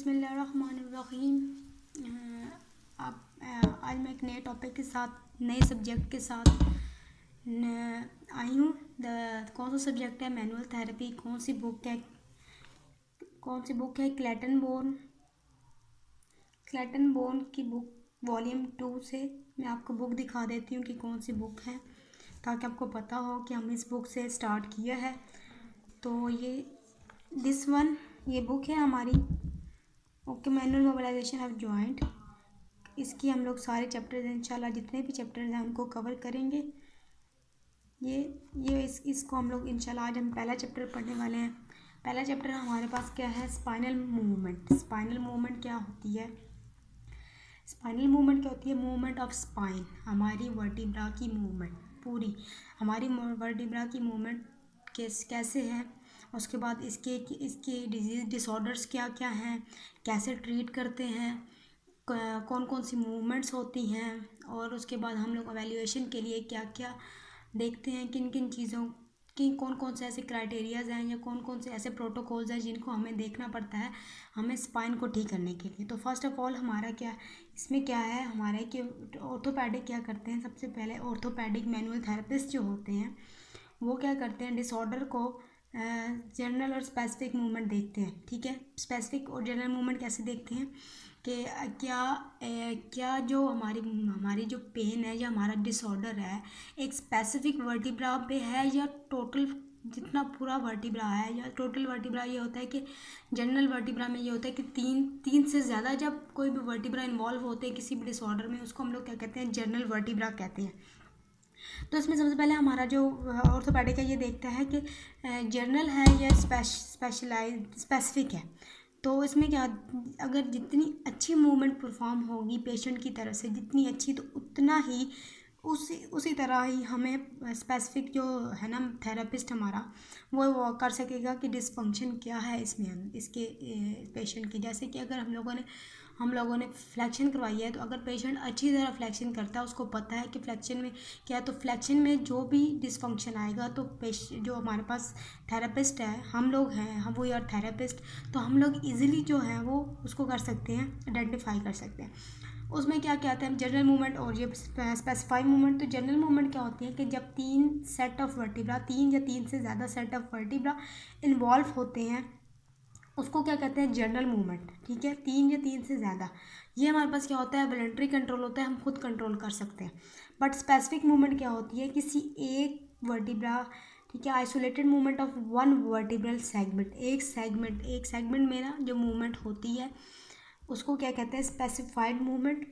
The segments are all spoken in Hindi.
बिस्मिल्लाहिर्रहमानिर्रहीम। आज मैं एक नए टॉपिक के साथ, नए सब्जेक्ट के साथ आई हूँ। कौन सा सब्जेक्ट है? Manual therapy. कौन सी बुक है? क्लेटन बोन की बुक वॉल्यूम 2 से मैं आपको बुक दिखा देती हूँ कि कौन सी बुक है, ताकि आपको पता हो कि हम इस बुक से स्टार्ट किया है। तो ये बुक है हमारी मैनुअल मोबिलाइजेशन ऑफ जॉइंट। इसकी हम लोग सारे चैप्टर्स इंशाल्लाह, जितने भी चैप्टर्स हैं उनको कवर करेंगे। इसको हम लोग इंशाल्लाह, आज हम पहला चैप्टर पढ़ने वाले हैं। पहला चैप्टर हमारे पास क्या है? Spinal movement. स्पाइनल मूवमेंट क्या होती है? स्पाइनल मूवमेंट क्या होती है? मूवमेंट ऑफ स्पाइन, हमारी वर्टिब्रा की मूवमेंट, पूरी हमारी वर्टिब्रा की मूवमेंट कैसे है। उसके बाद इसके डिजीज़ डिसऑर्डर्स क्या क्या हैं, कैसे ट्रीट करते हैं, कौन कौन सी मूवमेंट्स होती हैं, और उसके बाद हम लोग एवेल्यूएशन के लिए क्या क्या देखते हैं, किन किन चीज़ों की, कौन कौन से ऐसे क्राइटेरियाज हैं या कौन कौन से ऐसे प्रोटोकॉल्स हैं जिनको हमें देखना पड़ता है हमें स्पाइन को ठीक करने के लिए। तो फर्स्ट ऑफ ऑल हमारा क्या इसमें क्या है हमारा कि ऑर्थोपेडिक क्या करते हैं? सबसे पहले ऑर्थोपेडिक मैनुअल थेरेपिस्ट जो होते हैं वो क्या करते हैं? डिसऑर्डर को जनरल और स्पेसिफिक मूवमेंट देखते हैं। ठीक है, स्पेसिफिक और जनरल मूवमेंट कैसे देखते हैं कि क्या जो हमारी जो पेन है या हमारा डिसऑर्डर है एक स्पेसिफिक वर्टिब्रा पे है या टोटल जितना पूरा वर्टिब्रा है, या टोटल वर्टिब्रा। ये होता है कि जनरल वर्टिब्रा में ये होता है कि तीन से ज़्यादा जब कोई भी वर्टिब्रा इन्वॉल्व होते हैं किसी भी डिसऑर्डर में, उसको हम लोग क्या कहते हैं? जनरल वर्टिब्रा कहते हैं। तो इसमें सबसे पहले हमारा जो ऑर्थोपेडिक है ये देखता है कि जनरल है या स्पेसिफिक है। तो इसमें क्या, अगर जितनी अच्छी मूवमेंट परफॉर्म होगी पेशेंट की तरफ से, जितनी अच्छी, तो उतना ही उसी तरह ही हमें स्पेसिफिक जो है ना थेरेपिस्ट हमारा वो कर सकेगा कि डिसफंक्शन क्या है इसमें इसके पेशेंट की। जैसे कि अगर हम लोगों ने फ्लैक्शन करवाई है, तो अगर पेशेंट अच्छी तरह फ्लैक्शन करता है, उसको पता है कि फ्लैक्शन में क्या है, तो फ्लैक्शन में जो भी डिसफंक्शन आएगा तो जो हमारे पास थेरेपिस्ट है, हम लोग हैं, हम वो यार थेरेपिस्ट, तो हम लोग इजीली जो है वो उसको कर सकते हैं, आइडेंटिफाई कर सकते हैं। उसमें क्या क्या आता है? जनरल मूवमेंट और ये स्पेसिफाइड मूवमेंट। तो जनरल मूवमेंट क्या होती है कि जब तीन सेट ऑफ वर्टिब्रा, तीन या तीन से ज़्यादा सेट ऑफ वर्टिब्रा इन्वॉल्व होते हैं, उसको क्या कहते हैं? General movement. ठीक है, तीन या तीन से ज़्यादा, ये हमारे पास क्या होता है? वॉलंटरी कंट्रोल होता है, हम खुद कंट्रोल कर सकते हैं। बट स्पेसिफिक मूवमेंट क्या होती है? किसी एक वर्टिब्रा, ठीक है, isolated movement of one vertebral segment, एक सेगमेंट में ना जो मूवमेंट होती है उसको क्या कहते हैं? Specified movement.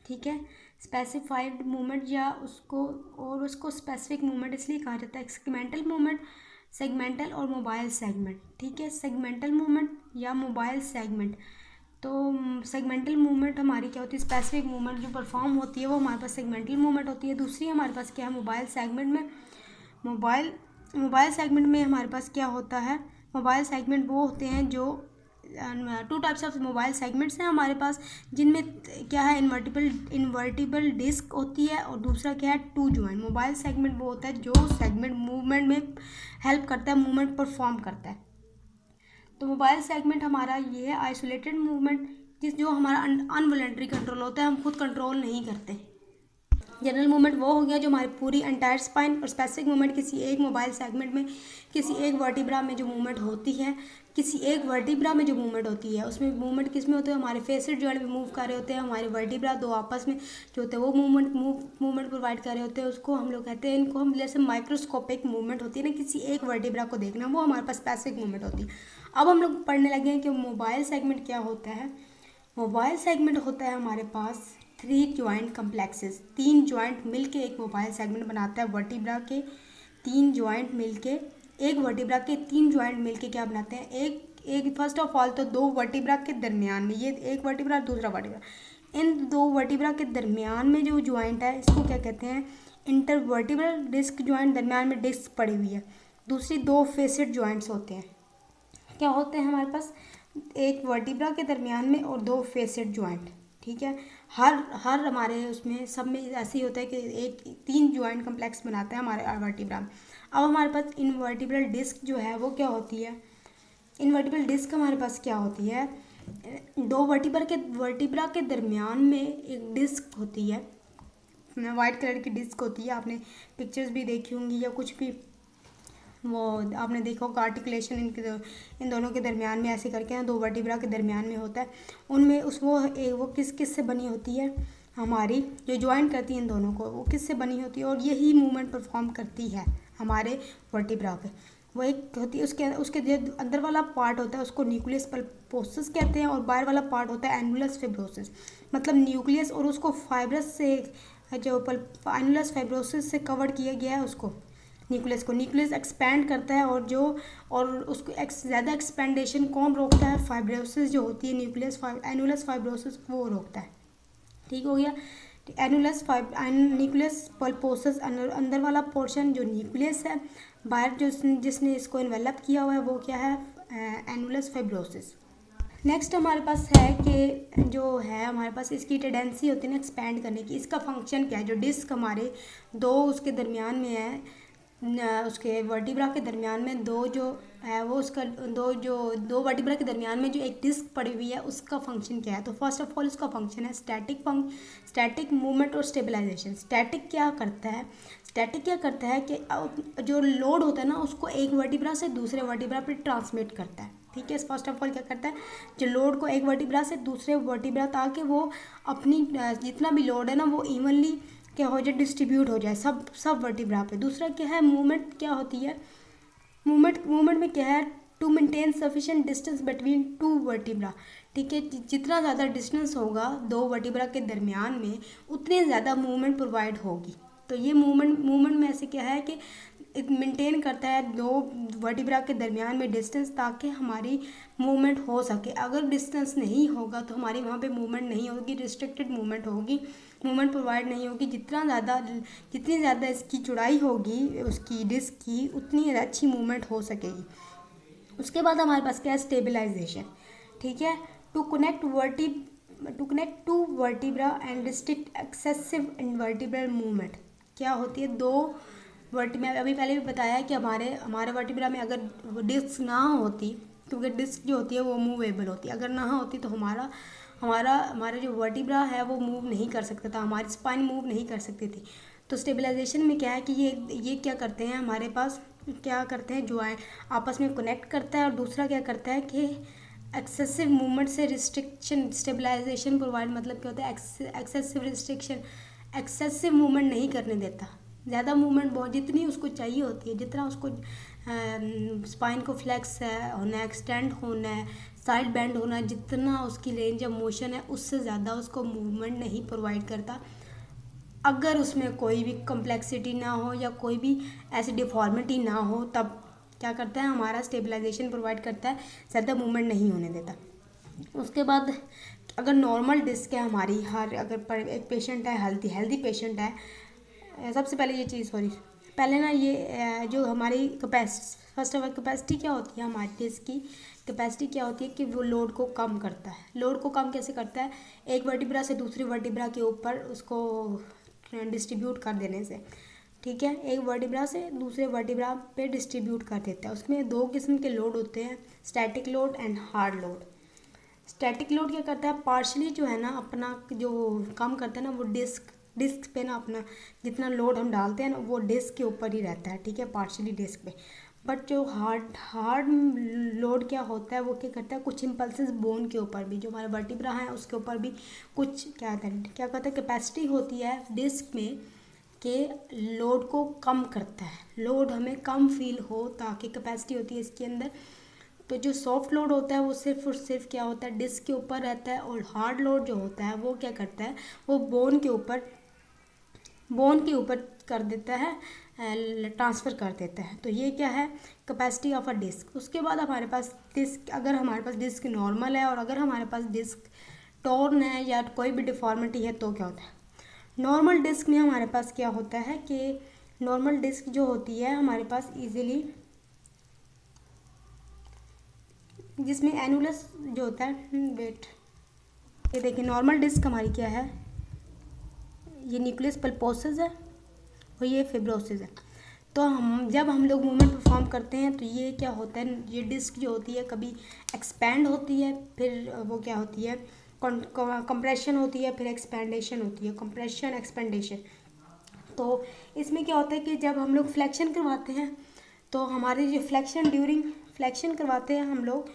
ठीक है, स्पेसिफाइड मूवमेंट या उसको स्पेसिफिक मूवमेंट इसलिए कहा जाता है। सेगमेंटल मूवमेंट, सेगमेंटल और मोबाइल सेगमेंट। ठीक है, सेगमेंटल मूवमेंट या मोबाइल सेगमेंट। तो सेगमेंटल मूवमेंट हमारी क्या होती है? स्पेसिफिक मूवमेंट जो परफॉर्म होती है वो हमारे पास सेगमेंटल मूवमेंट होती है। दूसरी हमारे पास क्या है? मोबाइल सेगमेंट में मोबाइल सेगमेंट में हमारे पास क्या होता है? मोबाइल सेगमेंट वो होते हैं जो two types of mobile segments हैं हमारे पास, जिनमें क्या है? इन्वर्टिबल डिस्क होती है, और दूसरा क्या है? To joint. मोबाइल सेगमेंट वो होता है जो सेगमेंट मूवमेंट में हेल्प करता है, मूवमेंट परफॉर्म करता है। तो मोबाइल सेगमेंट हमारा ये है आइसोलेटेड मूवमेंट, जो हमारा अनवॉलंटरी कंट्रोल होता है, हम खुद कंट्रोल नहीं करते। जनरल मूवमेंट वो हो गया जो हमारी पूरी एंटायर स्पाइन, और स्पेसिफिक मूवमेंट किसी एक मोबाइल सेगमेंट में, किसी एक वर्टिब्रा में जो मूवमेंट होती है, उसमें मूवमेंट किस में होते हैं? हमारे फेसेट जॉइंट में मूव कर रहे होते हैं, हमारे वर्टिब्रा दो आपस में जो होते हैं वो मूवमेंट प्रोवाइड कर रहे होते हैं। उसको हम लोग कहते हैं, इनको हम जैसे माइक्रोस्कोपिक मूवमेंट होती है ना, किसी एक वर्टिब्रा को देखना, वो हमारे पास स्पेसिफिक मूवमेंट होती है। अब हम लोग पढ़ने लगे हैं कि मोबाइल सेगमेंट क्या होता है। मोबाइल सेगमेंट होता है हमारे पास 3 जॉइंट कम्प्लेक्सेस, 3 जॉइंट मिलके एक मोबाइल सेगमेंट बनाता है। वर्टिब्रा के 3 जॉइंट मिलके, एक वर्टिब्रा के 3 जॉइंट मिलके क्या बनाते हैं? एक फर्स्ट ऑफ ऑल तो 2 वर्टिब्रा के दरमियान में, ये एक वर्टिब्रा दूसरा वर्टिब्रा, इन 2 वर्टिब्रा के दरमियान में जो जॉइंट है इसको क्या कहते हैं? इंटरवर्टिब्रल डिस्क जॉइंट, दरमियान में डिस्क पड़ी हुई है। दूसरी 2 फेसेट जॉइंट्स होते हैं। क्या होते हैं हमारे पास? एक वर्टिब्रा के दरमियान में और 2 फेसेट जॉइंट। ठीक है, हर हमारे उसमें सब में ऐसे ही होता है कि 3 जॉइंट कम्प्लेक्स बनाता है हमारे वर्टिब्रा में। अब हमारे पास इनवर्टिब्रल डिस्क जो है वो क्या होती है? इनवर्टिब्रल डिस्क हमारे पास क्या होती है? दो वर्टिब्रा के दरमियान में एक डिस्क होती है, वाइट कलर की डिस्क होती है। आपने पिक्चर्स भी देखी होंगी या कुछ भी वो आपने देखा होगा, आर्टिकुलेशन इन दोनों के दरमियान में ऐसे करके ना दो वर्टिब्रा के दरमियान में होता है। उनमें वो किस से बनी होती है, हमारी जो ज्वाइन करती है इन दोनों को, वो किस से बनी होती है और यही मूवमेंट परफॉर्म करती है हमारे वर्टिब्रा पे। वो एक होती है, उसके जो अंदर वाला पार्ट होता है उसको न्यूक्लियस पल्पोसस कहते हैं और बाहर वाला पार्ट होता है एनुलस फाइब्रोसिस। मतलब न्यूक्लियस और उसको फाइब्रस से जो एनुलस फाइब्रोसिस से कवर किया गया है उसको न्यूक्लियस एक्सपैंड करता है और उसको ज़्यादा एक्सपेंडेशन कौन रोकता है, फाइब्रोसिस जो होती है एनुलस फाइब्रोसिस वो रोकता है। ठीक हो गया। न्यूक्लियस पल्पोसस अंदर वाला पोर्शन जो न्यूक्लियस है, बाहर जिसने इसको इन्वेलप किया हुआ है वो क्या है, एनुलस फाइब्रोसिस। नेक्स्ट हमारे पास है कि जो है हमारे पास इसकी टेंडेंसी होती है ना एक्सपैंड करने की। इसका फंक्शन क्या है, जो डिस्क हमारे दो उसके दरमियान में है, उसके वर्टिब्रा के दरमियान में दो जो है वो उसका दो वर्टिब्रा के दरमियान में जो एक डिस्क पड़ी हुई है उसका फंक्शन क्या है। तो फर्स्ट ऑफ ऑल उसका फंक्शन है स्टैटिक मूवमेंट और स्टेबलाइजेशन। स्टैटिक क्या करता है कि जो लोड होता है ना उसको एक वर्टिब्रा से दूसरे वर्टिब्रा पर ट्रांसमिट करता है। ठीक है, फर्स्ट ऑफ ऑल क्या करता है, जो लोड को एक वर्टिब्रा से दूसरे वर्टिब्रा ताकि वो अपनी जितना भी लोड है ना वो इवनली क्या हो जाए, डिस्ट्रीब्यूट हो जाए सब वर्टिब्रा पे। दूसरा क्या है, मूवमेंट क्या होती है, मूवमेंट में क्या है, to maintain sufficient distance between two vertebra. ठीक है, जितना ज़्यादा डिस्टेंस होगा दो वर्टिब्रा के दरमियान में उतनी ज़्यादा मूवमेंट प्रोवाइड होगी। तो ये मूवमेंट में ऐसे क्या है कि मेंटेन करता है दो वर्टिब्रा के दरमियान में डिस्टेंस ताकि हमारी मूवमेंट हो सके। अगर डिस्टेंस नहीं होगा तो हमारी वहाँ पे मूवमेंट नहीं होगी, रिस्ट्रिक्टेड मूवमेंट होगी, मूवमेंट प्रोवाइड नहीं होगी। जितनी ज़्यादा इसकी चौड़ाई होगी उसकी डिस्क की उतनी अच्छी मूवमेंट हो सकेगी। उसके बाद हमारे पास क्या है, स्टेबलाइजेशन। ठीक है, to connect to vertebra and restrict excessive intervertebral movement. क्या होती है, दो मैं अभी पहले भी बताया कि हमारे वर्टिब्रा में अगर डिस्क ना होती, क्योंकि डिस्क जो होती है वो मूवेबल होती है, अगर ना होती तो हमारा जो वर्टिब्रा है वो मूव नहीं कर सकता था, हमारी स्पाइन मूव नहीं कर सकती थी। तो स्टेबलाइजेशन में क्या है कि ये क्या करते हैं, हमारे पास क्या करते हैं, ज्वाइंट आपस में कनेक्ट करता है। और दूसरा क्या करता है कि एक्सेसिव मूवमेंट से रिस्ट्रिक्शन, स्टेबलाइजेशन प्रोवाइड मतलब क्या होता है, एक्सेसिव रिस्ट्रिक्शन, एक्सेसिव मूवमेंट नहीं करने देता। ज़्यादा मूवमेंट बहुत जितनी उसको चाहिए होती है, जितना उसको स्पाइन को फ्लेक्स होना है, एक्सटेंड होना है, साइड बेंड होना है, जितना उसकी रेंज ऑफ मोशन है उससे ज़्यादा उसको मूवमेंट नहीं प्रोवाइड करता। अगर उसमें कोई भी कम्प्लेक्सिटी ना हो या कोई भी ऐसी डिफॉर्मिटी ना हो तब क्या करता है, हमारा स्टेबलाइजेशन प्रोवाइड करता है, ज़्यादा मूवमेंट नहीं होने देता। उसके बाद अगर नॉर्मल डिस्क है हमारी, अगर एक पेशेंट है, हेल्दी पेशेंट है, सबसे पहले ये चीज़ पहले ना ये जो हमारी फर्स्ट ऑफ ऑल कैपेसिटी क्या होती है, हमारी डिस्क की कैपेसिटी क्या होती है कि वो लोड को कम करता है। लोड को कम कैसे करता है, एक वर्टिब्रा से दूसरी वर्टिब्रा के ऊपर उसको डिस्ट्रीब्यूट कर देने से। ठीक है, एक वर्टिब्रा से दूसरे वर्टिब्रा पे डिस्ट्रीब्यूट कर देता है। उसमें दो किस्म के लोड होते हैं, static load and hard load. Static load क्या करता है, पार्शली जो है ना अपना जो काम करता है ना वो डिस्क पे ना अपना जितना लोड हम डालते हैं ना वो डिस्क के ऊपर ही रहता है। ठीक है, पार्शली डिस्क पे। बट जो हार्ड लोड क्या होता है, वो क्या करता है, कुछ इम्पल्सेस बोन के ऊपर भी, जो हमारे वर्टिब्रा है उसके ऊपर भी कुछ क्या कहता है कैपेसिटी होती है डिस्क में कि लोड को कम करता है, लोड हमें कम फील हो ताकि कैपेसिटी होती है इसके अंदर। तो जो सॉफ्ट लोड होता है वो सिर्फ और सिर्फ क्या होता है, डिस्क के ऊपर रहता है। और हार्ड लोड जो होता है वो क्या करता है, वो बोन के ऊपर कर देता है, ट्रांसफ़र कर देता है। तो ये क्या है, कैपेसिटी ऑफ अ डिस्क। उसके बाद हमारे पास डिस्क, अगर हमारे पास डिस्क नॉर्मल है और अगर हमारे पास डिस्क टॉर्न है या कोई भी डिफॉर्मिटी है तो क्या होता है, नॉर्मल डिस्क में हमारे पास क्या होता है कि नॉर्मल डिस्क जो होती है हमारे पास ईजिली, जिसमें एनुलस जो होता है, वेट ये देखिए, नॉर्मल डिस्क हमारी क्या है, ये न्यूक्लियस पल्पोसस है और ये फिब्रोसिस है। तो जब हम लोग मूवमेंट परफॉर्म करते हैं तो ये क्या होता है, ये डिस्क जो होती है कभी एक्सपैंड होती है, फिर वो क्या होती है, कंप्रेशन होती है, फिर एक्सपेंडेशन होती है, कंप्रेशन एक्सपेंडेशन। तो इसमें क्या होता है कि जब हम लोग फ्लेक्शन करवाते हैं तो हमारे जो ड्यूरिंग फ्लेक्शन करवाते हैं हम लोग,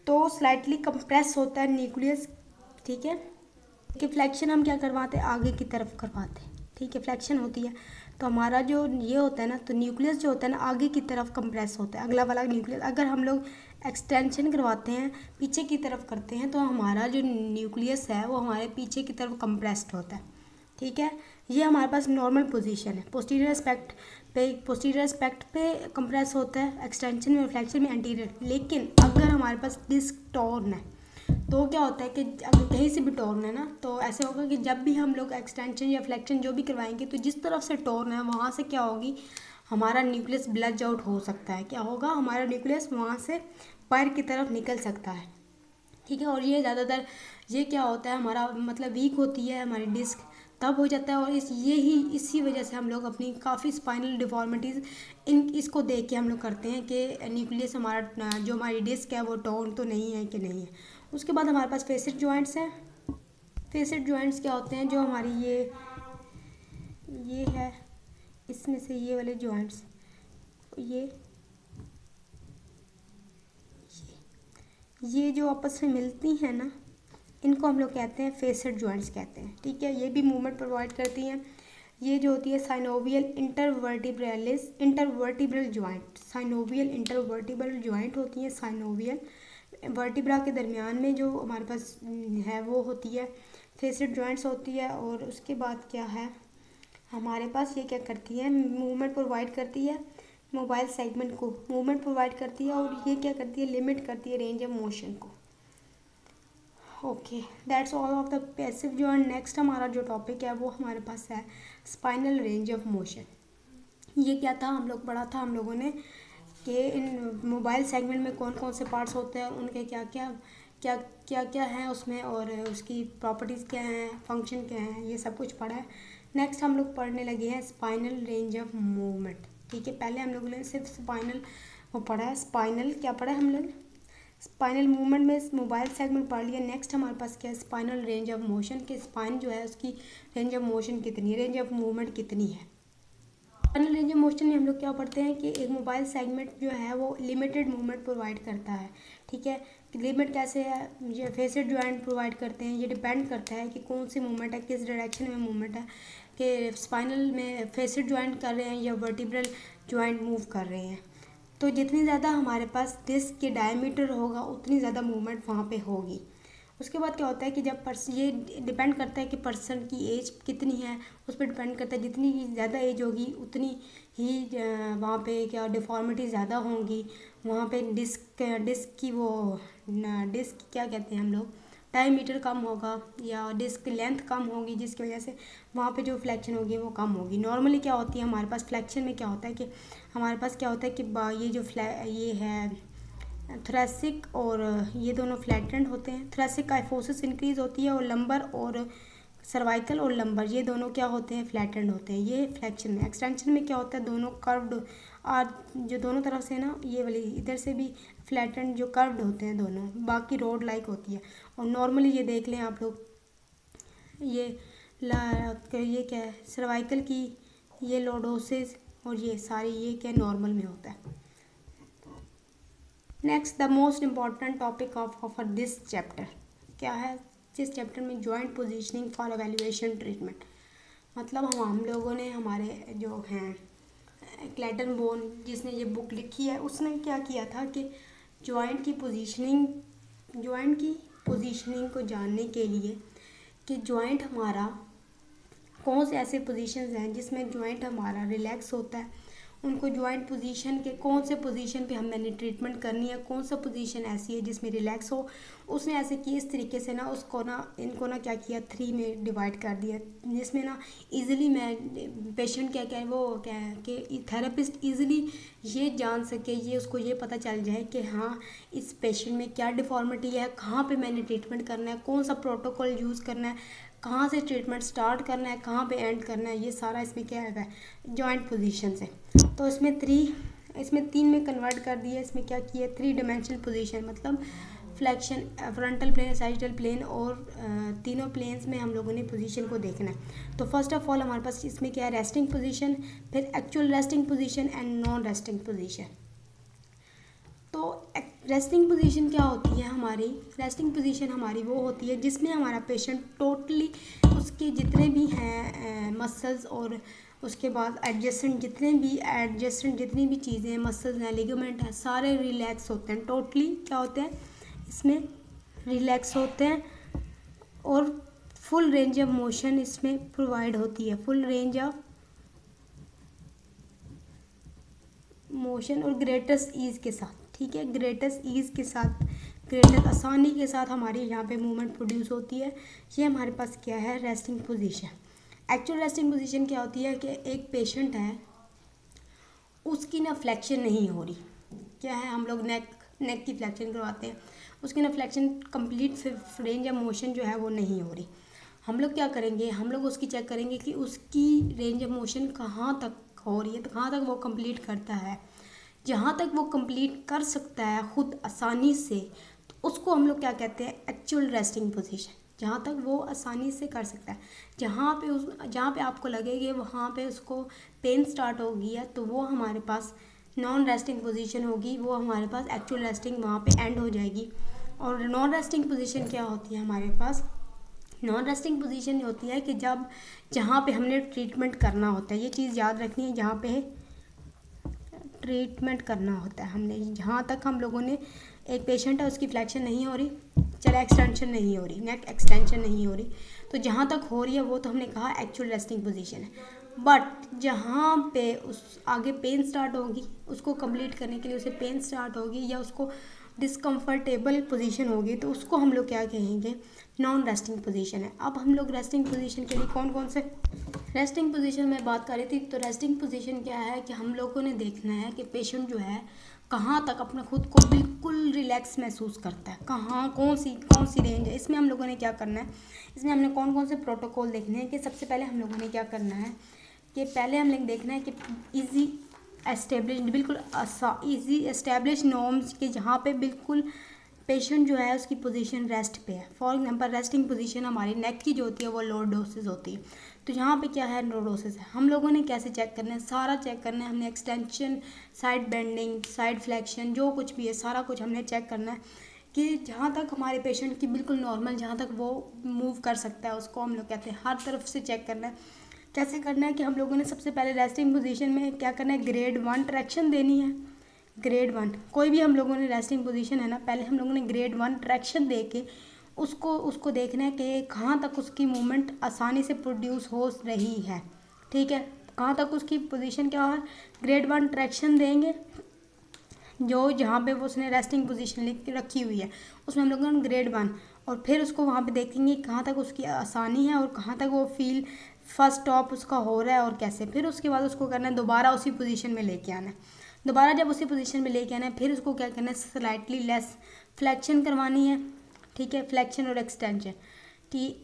तो स्लाइटली कंप्रेस होता है न्यूक्लियस, ठीक है। कि फ्लेक्शन हम क्या करवाते हैं, आगे की तरफ करवाते हैं, ठीक है, फ्लेक्शन होती है। तो हमारा जो ये होता है ना, तो न्यूक्लियस जो होता है ना आगे की तरफ कंप्रेस होता है, अगला वाला न्यूक्लियस। अगर हम लोग एक्सटेंशन करवाते हैं, पीछे की तरफ करते हैं, तो हमारा जो न्यूक्लियस है वो हमारे पीछे की तरफ कंप्रेस्ड होता है, ठीक है। ये हमारे पास नॉर्मल पोजीशन है। पोस्टीरियर एस्पेक्ट पे कंप्रेस होता है, एक्सटेंशन में, फ्लेक्शन में एंटीरियर। लेकिन अगर हमारे पास डिस्क टॉर्न है तो क्या होता है कि अगर कहीं से भी टॉर्न है ना, तो ऐसे होगा कि जब भी हम लोग एक्सटेंशन या फ्लेक्शन जो भी करवाएंगे, तो जिस तरफ से टॉर्न है वहाँ से क्या होगी, हमारा न्यूक्लियस ब्लज आउट हो सकता है। क्या होगा, हमारा न्यूक्लियस वहाँ से पैर की तरफ निकल सकता है, ठीक है। और ये ज़्यादातर ये क्या होता है, हमारा मतलब वीक होती है हमारी डिस्क, तब हो जाता है। और इसी वजह से हम लोग अपनी काफ़ी स्पाइनल डिफॉर्मिटीज़ इसको देख के हम लोग करते हैं कि न्यूक्लियस हमारा जो हमारी डिस्क है वो टॉर्न तो नहीं है कि नहीं है। उसके बाद हमारे पास फेसेट जॉइंट्स हैं। फेसेट जॉइंट्स क्या होते हैं, जो हमारी ये है, इसमें से ये वाले जॉइंट्स, ये जो आपस में मिलती हैं ना, इनको हम लोग कहते हैं फेसेट जॉइंट्स कहते हैं, ठीक है। ये भी मूवमेंट प्रोवाइड करती हैं। ये जो होती है synovial intervertebral joint, synovial intervertebral joint होती है। साइनोवियल वर्टिब्रा के दरमियान में जो हमारे पास है वो होती है, फेसेट जॉइंट्स होती है। और उसके बाद क्या है हमारे पास, ये क्या करती है, मूवमेंट प्रोवाइड करती है, मोबाइल सेगमेंट को मूवमेंट प्रोवाइड करती है। और ये क्या करती है, लिमिट करती है रेंज ऑफ मोशन को। Okay, that's all of the passive joint. Next हमारा जो टॉपिक है वो हमारे पास है स्पाइनल रेंज ऑफ मोशन। ये क्या था, हम लोग पढ़ा था हम लोगों ने कि इन मोबाइल सेगमेंट में कौन कौन से पार्ट्स होते हैं, उनके क्या क्या हैं उसमें, और उसकी प्रॉपर्टीज़ क्या हैं, फंक्शन क्या हैं, ये सब कुछ पढ़ा है। नेक्स्ट हम लोग पढ़ने लगे हैं स्पाइनल रेंज ऑफ मूवमेंट, ठीक है। पहले हम लोगों ने सिर्फ स्पाइनल वो पढ़ा है, स्पाइनल क्या पढ़ा है हम लोग, स्पाइनल मूवमेंट में मोबाइल सेगमेंट पढ़ लिया। नेक्स्ट हमारे पास क्या है, स्पाइनल रेंज ऑफ मोशन, के स्पाइन जो है उसकी रेंज ऑफ मोशन कितनी है, रेंज ऑफ मूवमेंट कितनी है। स्पाइनल रेंज ऑफ मोशन में हम लोग क्या पढ़ते हैं कि एक मोबाइल सेगमेंट जो है वो लिमिटेड मूवमेंट प्रोवाइड करता है, ठीक है। लिमिट कैसे है, ये फेसेट जॉइंट प्रोवाइड करते हैं। ये डिपेंड करता है कि कौन सी मूवमेंट है, किस डायरेक्शन में मूवमेंट है, कि स्पाइनल में फेसेट जॉइंट कर रहे हैं या वर्टिब्रल जॉइंट मूव कर रहे हैं। तो जितनी ज़्यादा हमारे पास डिस्क के डायमीटर होगा उतनी ज़्यादा मूवमेंट वहाँ पे होगी। उसके बाद क्या होता है कि जब ये डिपेंड करता है कि पर्सन की एज कितनी है, उस पर डिपेंड करता है। जितनी ज़्यादा एज होगी उतनी ही वहाँ पे क्या डिफ़ॉर्मिटी ज़्यादा होंगी, वहाँ पे डिस्क की वो डिस्क क्या कहते हैं हम लोग, डायमीटर कम होगा या डिस्क लेंथ कम होगी, जिसकी वजह से वहाँ पे जो फ्लेक्शन होगी वो कम होगी। नॉर्मली क्या होती है हमारे पास फ्लेक्शन में, क्या होता है कि हमारे पास क्या होता है कि ये जो ये है थोरेसिक और ये दोनों फ्लैटेंड होते हैं। थोरेसिक काइफोसिस इंक्रीज होती है, और लंबर और सर्वाइकल और लंबर ये दोनों क्या होते हैं, फ्लैटेंड होते हैं। ये फ्लेक्शन में। एक्सटेंशन में क्या होता है, दोनों कर्व्ड जो दोनों तरफ से ना, ये वाली इधर से भी फ्लैटेंड जो कर्व्ड होते हैं दोनों, बाकी रोड लाइक होती है। और नॉर्मली ये देख लें आप लोग, ये ये क्या है, सर्वाइकल की ये लॉर्डोसिस और ये सारी ये क्या नॉर्मल में होता है। Next the most important topic of this chapter क्या है, जिस चैप्टर में joint positioning for evaluation treatment. मतलब हम लोगों ने हमारे जो हैं क्लेटन बोन जिसने ये बुक लिखी है, उसने क्या किया था कि जॉइंट की पोजीशनिंग को जानने के लिए कि जॉइंट हमारा कौन से ऐसे पोजीशंस हैं जिसमें जॉइंट हमारा रिलैक्स होता है, उनको जॉइंट पोजीशन के कौन से पोजीशन पे हमने ट्रीटमेंट करनी है, कौन सा पोजीशन ऐसी है जिसमें रिलैक्स हो। उसने ऐसे किए इस तरीके से ना, उसको ना इनको ना क्या किया 3 में डिवाइड कर दिया, जिसमें ना इजीली मैं पेशेंट क्या क्या वो क्या है कि थेरेपिस्ट इजीली ये जान सके, ये उसको ये पता चल जाए कि हाँ इस पेशेंट में क्या डिफॉर्मिटी है, कहाँ पे मैंने ट्रीटमेंट करना है, कौन सा प्रोटोकॉल यूज़ करना है, कहाँ से ट्रीटमेंट स्टार्ट करना है, कहाँ पे एंड करना है, ये सारा इसमें क्या है जॉइंट पोजीशन से। तो इसमें 3 में कन्वर्ट कर दिया। इसमें क्या किया, 3 डायमेंशनल पोजीशन, मतलब flexion, frontal plane, sagittal plane और तीनों प्लेन्स में हम लोगों ने पोजीशन को देखना है। तो फर्स्ट ऑफ ऑल हमारे पास इसमें क्या है, रेस्टिंग पोजीशन, फिर actual resting position and non resting position. तो रेस्टिंग पोजीशन क्या होती है हमारी, रेस्टिंग पोजीशन हमारी वो होती है जिसमें हमारा पेशेंट टोटली उसके जितने भी हैं मसल्स और उसके बाद एडजस्टेंट जितनी भी चीज़ें हैं, मसल्स हैं, लिगामेंट है, सारे रिलैक्स होते हैं। टोटली क्या होते हैं, इसमें रिलैक्स होते हैं और फुल रेंज ऑफ मोशन इसमें प्रोवाइड होती है, फुल रेंज ऑफ मोशन और ग्रेटेस्ट ईज़ के साथ। ठीक है, ग्रेटेस्ट ईज़ के साथ, ग्रेटेस्ट आसानी के साथ हमारी यहाँ पे मूवमेंट प्रोड्यूस होती है। ये हमारे पास क्या है, resting position. Actual resting position क्या होती है कि एक पेशेंट है, उसकी ना फ्लेक्शन नहीं हो रही, क्या है, हम लोग नेक की फ्लेक्शन करवाते हैं, उसकी ना flexion complete range of motion जो है वो नहीं हो रही। हम लोग क्या करेंगे, हम लोग उसकी चेक करेंगे कि उसकी रेंज ऑफ मोशन कहाँ तक हो रही है, तो कहाँ तक वो कंप्लीट करता है। जहाँ तक वो कंप्लीट कर सकता है खुद आसानी से, तो उसको हम लोग क्या कहते हैं, एक्चुअल रेस्टिंग पोजीशन। जहाँ तक वो आसानी से कर सकता है, जहाँ पे आपको लगेगी वहाँ पे उसको पेन स्टार्ट हो गई है, तो वो हमारे पास नॉन रेस्टिंग पोजीशन होगी, वो हमारे पास एक्चुअल रेस्टिंग वहाँ पे एंड हो जाएगी। और नॉन रेस्टिंग पोजीशन क्या होती है हमारे पास, नॉन रेस्टिंग पोजीशन होती है कि जहाँ पे हमने ट्रीटमेंट करना होता है, ये चीज़ याद रखनी है, जहाँ पे ट्रीटमेंट करना होता है हमने, जहाँ तक हम लोगों ने, एक पेशेंट है उसकी फ्लेक्शन नहीं हो रही, चले एक्सटेंशन नहीं हो रही, नेक एक्सटेंशन नहीं हो रही, तो जहाँ तक हो रही है वो तो हमने कहा एक्चुअल रेस्टिंग पोजीशन है। बट जहाँ पे उस आगे पेन स्टार्ट होगी, उसको कंप्लीट करने के लिए उसे पेन स्टार्ट होगी या उसको डिस्कम्फर्टेबल पोजीशन होगी, तो उसको हम लोग क्या कहेंगे, नॉन रेस्टिंग पोजीशन है। अब हम लोग रेस्टिंग पोजीशन के लिए कौन कौन से रेस्टिंग पोजीशन में बात कर रही थी, तो रेस्टिंग पोजीशन क्या है कि हम लोगों ने देखना है कि पेशेंट जो है कहाँ तक अपना खुद को बिल्कुल रिलैक्स महसूस करता है, कहाँ कौन सी रेंज है। इसमें हम लोगों ने क्या करना है, इसमें हमने कौन कौन से प्रोटोकॉल देखने हैं कि सबसे पहले हम लोगों ने क्या करना है कि पहले हम लोग देखना है कि ईजी एस्टेब्लिश, बिल्कुल ईजी एस्टेब्लिश नॉर्म्स के जहाँ पे बिल्कुल पेशेंट जो है उसकी पोजीशन रेस्ट पे है। फॉर एग्जांपल रेस्टिंग पोजीशन हमारी नेक की जो होती है वो लॉर्डोसिस होती है, तो यहाँ पे क्या है, लॉर्डोसिस है। हम लोगों ने कैसे चेक करना है, सारा चेक करना है हमने, extension, side bending, side flexion, जो कुछ भी है सारा कुछ हमने चेक करना है कि जहाँ तक हमारे पेशेंट की बिल्कुल नॉर्मल, जहाँ तक वो मूव कर सकता है, उसको हम लोग कहते हैं हर तरफ से चेक करना है। कैसे करना है कि हम लोगों ने सबसे पहले रेस्टिंग पोजीशन में क्या करना है, ग्रेड 1 ट्रैक्शन देनी है। ग्रेड 1 कोई भी हम लोगों ने रेस्टिंग पोजीशन है ना, पहले हम लोगों ने ग्रेड 1 ट्रैक्शन दे के उसको देखना है कि कहाँ तक उसकी मूवमेंट आसानी से प्रोड्यूस हो रही है। ठीक है, कहाँ तक उसकी पोजीशन क्या है, ग्रेड 1 ट्रैक्शन देंगे, जो जहाँ पे वो उसने रेस्टिंग पोजीशन रखी हुई है उसमें हम लोगों ने ग्रेड 1, और फिर उसको वहाँ पे देखेंगे कहाँ तक उसकी आसानी है और कहाँ तक वो फील फर्स्ट स्टॉप उसका हो रहा है और कैसे। फिर उसके बाद उसको करना है दोबारा उसी पोजीशन में लेके आना है। दोबारा जब उसी पोजीशन में लेके आना है, फिर उसको क्या करना है, स्लाइटली लेस फ्लेक्शन करवानी है। ठीक है, फ्लेक्शन और extension,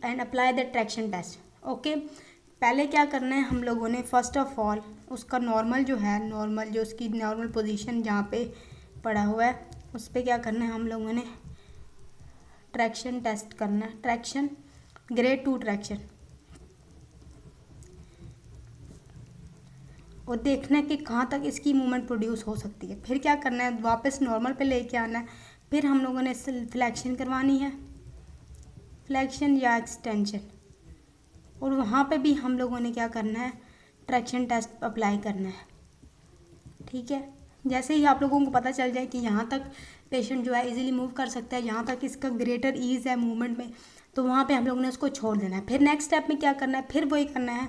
and apply the traction test. Okay, पहले क्या करना है हम लोगों ने, फर्स्ट ऑफ ऑल उसका नॉर्मल जो है, नॉर्मल जो उसकी नॉर्मल पोजीशन जहाँ पे पड़ा हुआ है उस पर क्या करना है, हम लोगों ने ट्रैक्शन टेस्ट करना है, ट्रैक्शन ग्रेड 2 ट्रैक्शन, और देखना है कि कहाँ तक इसकी मूवमेंट प्रोड्यूस हो सकती है। फिर क्या करना है, वापस नॉर्मल पे लेके आना है, फिर हम लोगों ने फ्लेक्शन करवानी है, फ्लेक्शन या एक्सटेंशन, और वहाँ पे भी हम लोगों ने क्या करना है, ट्रैक्शन टेस्ट अप्लाई करना है। ठीक है, जैसे ही आप लोगों को पता चल जाए कि यहाँ तक पेशेंट जो है इजीली मूव कर सकता है, यहाँ तक इसका ग्रेटर ईज़ है मूवमेंट में, तो वहाँ पे हम लोगों ने उसको छोड़ देना है। फिर नेक्स्ट स्टेप में क्या करना है, फिर वही करना है।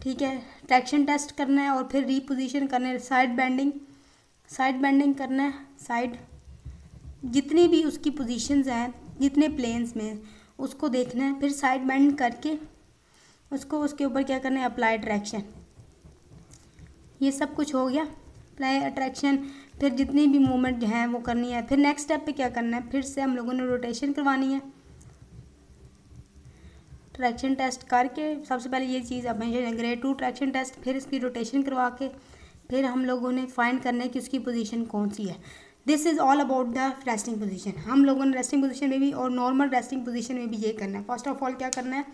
ठीक है, ट्रैक्शन टेस्ट करना है और फिर रीपोजीशन करना है, साइड बेंडिंग करना है, साइड जितनी भी उसकी पोजीशंस हैं, जितने प्लेन्स में उसको देखना है, फिर साइड बेंड करके उसको उसके ऊपर क्या करना है, अप्लाई ट्रैक्शन। ये सब कुछ हो गया, अप्लाई अट्रैक्शन, फिर जितनी भी मूवमेंट हैं वो करनी है। फिर नेक्स्ट स्टेप पे क्या करना है, फिर से हम लोगों ने रोटेशन करवानी है, ट्रैक्शन टेस्ट करके सबसे पहले ये चीज़ अब मैं ग्रेड 2 ट्रैक्शन टेस्ट, फिर इसकी रोटेशन करवा के फिर हम लोगों ने फाइंड करना है कि उसकी पोजीशन कौन सी है। This is all about the resting position. हम लोगों ने रेस्टिंग पोजीशन में भी और नॉर्मल रेस्टिंग पोजीशन में भी ये करना है। फर्स्ट ऑफ ऑल क्या करना है,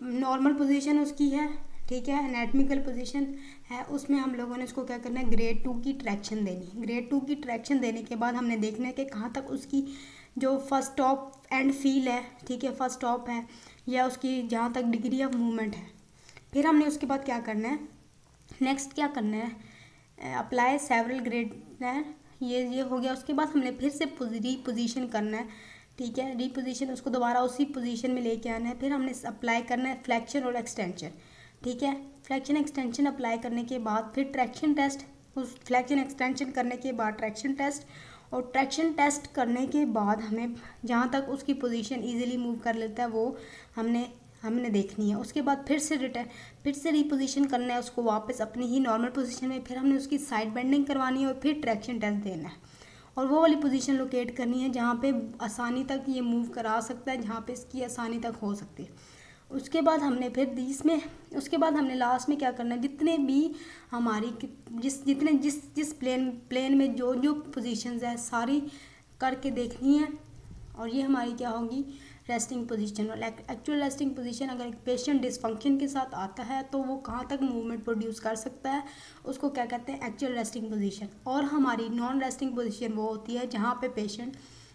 नॉर्मल पोजीशन उसकी है, ठीक है, एनाटॉमिकल पोजीशन है, उसमें हम लोगों ने उसको क्या करना है, ग्रेड 2 की ट्रैक्शन देनी है। ग्रेड 2 की ट्रैक्शन देने के बाद हमने देखना है कि कहाँ तक उसकी जो फर्स्ट स्टॉप एंड फील है, ठीक है, फर्स्ट स्टॉप है या उसकी जहाँ तक डिग्री ऑफ मूवमेंट है। फिर हमने उसके बाद क्या करना है, नेक्स्ट क्या करना है, अप्लाई सेवरल ग्रेड है, ये हो गया। उसके बाद हमने फिर से रीपोजीशन करना है, ठीक है, रीपोजीशन उसको दोबारा उसी पोजीशन में लेके आना है। फिर हमने अप्लाई करना है फ्लेक्शन और एक्सटेंशन, ठीक है, फ्लेक्शन एक्सटेंशन अप्लाई करने के बाद फिर ट्रैक्शन टेस्ट, उस फ्लेक्शन एक्सटेंशन करने के बाद ट्रैक्शन टेस्ट, और ट्रैक्शन टेस्ट करने के बाद हमें जहाँ तक उसकी पोजीशन इजीली मूव कर लेता है वो हमने देखनी है। उसके बाद फिर से रीपोजीशन करना है उसको वापस अपनी ही नॉर्मल पोजीशन में। फिर हमने उसकी साइड बेंडिंग करवानी है और फिर ट्रैक्शन टेस्ट देना है और वो वाली पोजीशन लोकेट करनी है जहाँ पे आसानी तक ये मूव करा सकता है, जहाँ पे इसकी आसानी तक हो सकती है। उसके बाद हमने लास्ट में क्या करना है, जितने भी हमारी जिस प्लेन में जो पोजीशंस है सारी करके देखनी है। और ये हमारी क्या होगी, रेस्टिंग पोजीशन। और एक्चुअल रेस्टिंग पोजीशन अगर एक पेशेंट डिसफंक्शन के साथ आता है तो वो कहाँ तक मूवमेंट प्रोड्यूस कर सकता है, उसको क्या कहते हैं, एक्चुअल रेस्टिंग पोजीशन। और हमारी नॉन रेस्टिंग पोजीशन वो होती है जहाँ पे पेशेंट